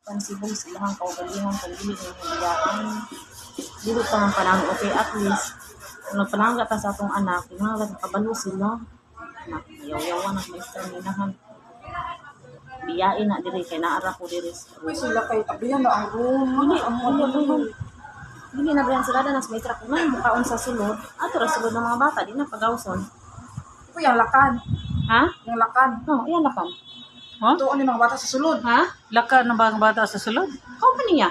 responsible sa ilang kaugalingon kung dili na hiyaan. Dili pa ng panahon, okay, at least kung nagpanangga ta sa atong anak, yung mga nakabalo sila, yaw-yawan ang maestra ninahan. Biyain na diri kay naara ko diri sa Uy, sila kay abrihan na ang room. Hindi na biyan sila na sa maestra ko man mukaon sa sulod. Ato ra sulod ng mga bata di na pagawson. Uy, yung lakad. Ha? Yung lakad. Oh, iyan lakan. Ha? Ito ang mga bata sa sulod. Ha? Laka ng mga bata sa sulod. How pa niya?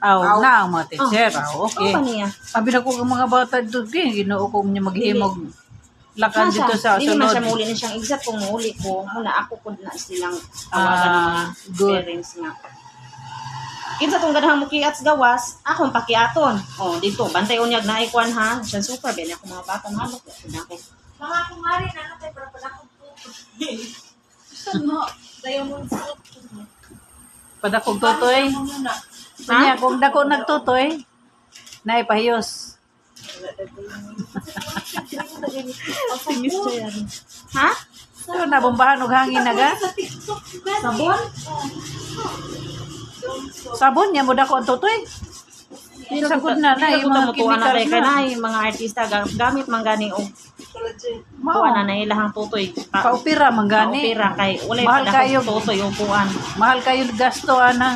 Aw, Aw. na ang mga teacher. Aw, okay. How pa niya? Sabi na ko ang mga bata dito, ginoo ko niya maghimog lakan dito sa Hindi man siya sulod. muli na siyang exact kung muli ko. Muna ako ko na silang tawagan ng mga Good. parents nga. Kinsa tong ganahang mukiat sa gawas, akong pakiaton. Oh, dito bantay unyag na ikuan ha. Siya super ben ako mga bata malok na ako. Mga kumari na natin para pala kong puto. Ano? Diamond suit. Padakog tutoy. Kanya, kung dako nagtutoy, naipahiyos. Tingis siya yan. Ha? So, nabombahan og hangin naga. Sabon? Sabon niya mo dako ang tutoy. Sagod na na yung mga mutuan na chemicals kay na. na yung mga artista gamit man gani og Mao. kuan na ilahang tutoy. Paupira man gani. Paupira kay ulay Mahal pa kayo. tutoy upuan. Mahal kayo gasto ana.